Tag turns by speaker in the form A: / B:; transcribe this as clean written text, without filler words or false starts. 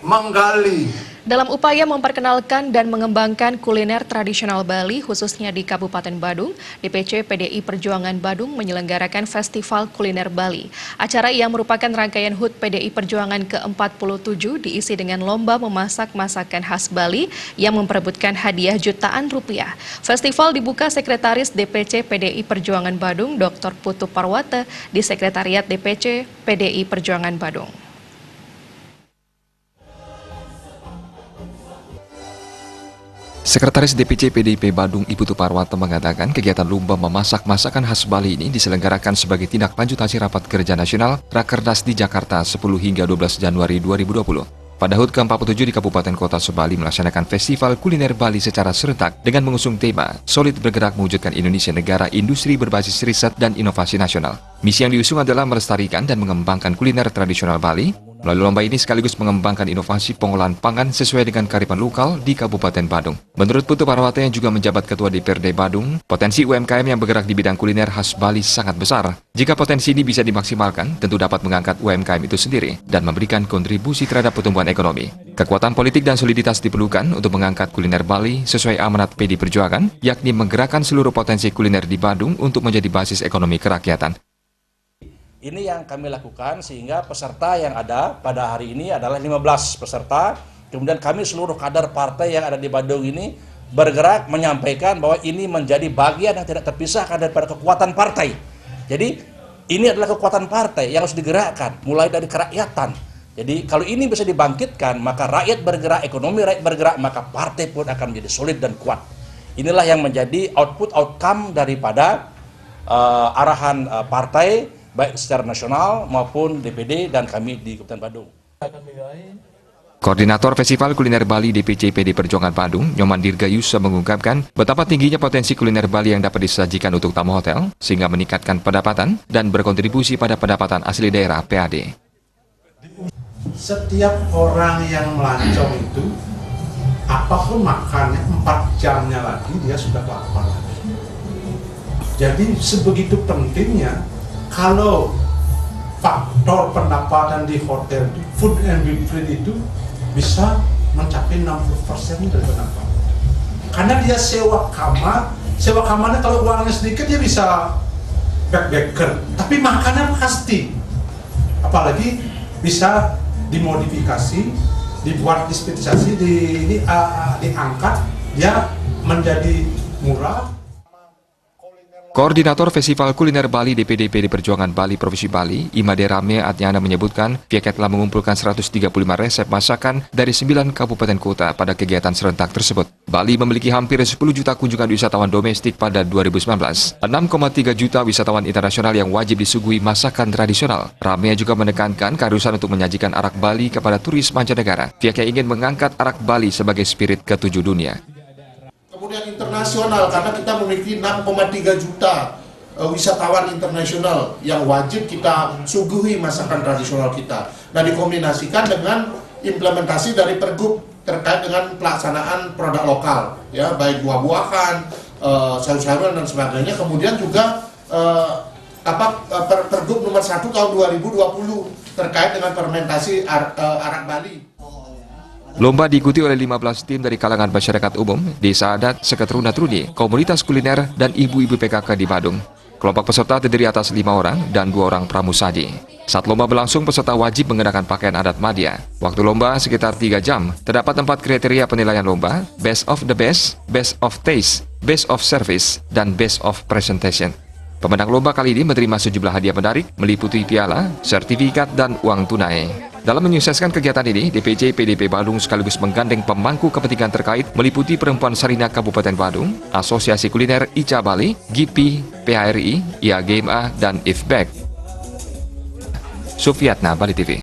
A: menggali.
B: Dalam upaya memperkenalkan dan mengembangkan kuliner tradisional Bali, khususnya di Kabupaten Badung, DPC PDI Perjuangan Badung menyelenggarakan Festival Kuliner Bali. Acara yang merupakan rangkaian HUT PDI Perjuangan ke-47 diisi dengan lomba memasak masakan khas Bali yang memperebutkan hadiah jutaan rupiah. Festival dibuka Sekretaris DPC PDI Perjuangan Badung, Dr. Putu Parwata, di Sekretariat DPC PDI Perjuangan Badung.
C: Sekretaris DPC PDIP Badung Ibu Tuparwata mengatakan kegiatan lomba memasak masakan khas Bali ini diselenggarakan sebagai tindak lanjut hasil rapat kerja nasional Rakernas di Jakarta 10 hingga 12 Januari 2020. Pada HUT ke-47 di Kabupaten Kota Sebali melaksanakan Festival Kuliner Bali secara serentak dengan mengusung tema Solid Bergerak Mewujudkan Indonesia Negara Industri Berbasis Riset dan Inovasi Nasional. Misi yang diusung adalah melestarikan dan mengembangkan kuliner tradisional Bali. Melalui lomba ini sekaligus mengembangkan inovasi pengolahan pangan sesuai dengan kearifan lokal di Kabupaten Badung. Menurut Putu Parwata yang juga menjabat Ketua DPRD Badung, potensi UMKM yang bergerak di bidang kuliner khas Bali sangat besar. Jika potensi ini bisa dimaksimalkan, tentu dapat mengangkat UMKM itu sendiri dan memberikan kontribusi terhadap pertumbuhan ekonomi. Kekuatan politik dan soliditas diperlukan untuk mengangkat kuliner Bali sesuai amanat PDI Perjuangan, yakni menggerakkan seluruh potensi kuliner di Badung untuk menjadi basis ekonomi kerakyatan.
D: Ini yang kami lakukan sehingga peserta yang ada pada hari ini adalah 15 peserta. Kemudian kami seluruh kader partai yang ada di Badung ini bergerak menyampaikan bahwa ini menjadi bagian yang tidak terpisahkan daripada kekuatan partai. Jadi ini adalah kekuatan partai yang harus digerakkan mulai dari kerakyatan. Jadi kalau ini bisa dibangkitkan, maka rakyat bergerak, ekonomi rakyat bergerak, maka partai pun akan menjadi solid dan kuat. Inilah yang menjadi outcome daripada arahan partai baik secara nasional maupun DPD dan kami di Kabupaten Badung.
C: Koordinator Festival Kuliner Bali DPC PD Perjuangan Badung, Nyoman Dirgayusa mengungkapkan betapa tingginya potensi kuliner Bali yang dapat disajikan untuk tamu hotel sehingga meningkatkan pendapatan dan berkontribusi pada pendapatan asli daerah PAD.
A: Setiap orang yang melancong itu, apapun makannya 4 jamnya lagi dia sudah lapar lagi. Jadi sebegitu pentingnya kalau faktor pendapatan di hotel itu, food and beverage itu bisa mencapai 60% dari pendapatan. Karena dia sewa kamarnya kalau uangnya sedikit dia bisa backpacker, tapi makanan pasti. Apalagi bisa dimodifikasi, dibuat dispensasi, diangkat, dia menjadi murah.
C: Koordinator Festival Kuliner Bali DPD PD Perjuangan Bali Provinsi Bali, Imade Rame Adnyana menyebutkan pihaknya telah mengumpulkan 135 resep masakan dari 9 kabupaten kota pada kegiatan serentak tersebut. Bali memiliki hampir 10 juta kunjungan wisatawan domestik pada 2019. 6,3 juta wisatawan internasional yang wajib disuguhi masakan tradisional. Rame juga menekankan keharusan untuk menyajikan arak Bali kepada turis mancanegara. Pihaknya ingin mengangkat arak Bali sebagai spirit ke-7 dunia.
E: Kemudian internasional, karena kita memiliki 6,3 juta wisatawan internasional yang wajib kita suguhi masakan tradisional kita. Nah, dikombinasikan dengan implementasi dari Pergub terkait dengan pelaksanaan produk lokal, ya, baik buah-buahan, sayur-sayuran dan sebagainya. Kemudian juga Pergub nomor 1 tahun 2020 terkait dengan fermentasi arak Bali.
C: Lomba diikuti oleh 15 tim dari kalangan masyarakat umum, desa adat, seketruna truni, komunitas kuliner, dan ibu-ibu PKK di Badung. Kelompok peserta terdiri atas 5 orang dan 2 orang pramusaji. Saat lomba berlangsung, peserta wajib mengenakan pakaian adat Madya. Waktu lomba sekitar 3 jam. Terdapat 4 kriteria penilaian lomba: Best of the Best, Best of Taste, Best of Service, dan Best of Presentation. Pemenang lomba kali ini menerima sejumlah hadiah menarik, meliputi piala, sertifikat, dan uang tunai. Dalam menyukseskan kegiatan ini, DPC PDIP Badung sekaligus menggandeng pemangku kepentingan terkait meliputi Perempuan Sarinah Kabupaten Badung, Asosiasi Kuliner ICA Bali, GIPI, PHRI, IAGMA, dan IFBEK. Sufiatna, Bali TV.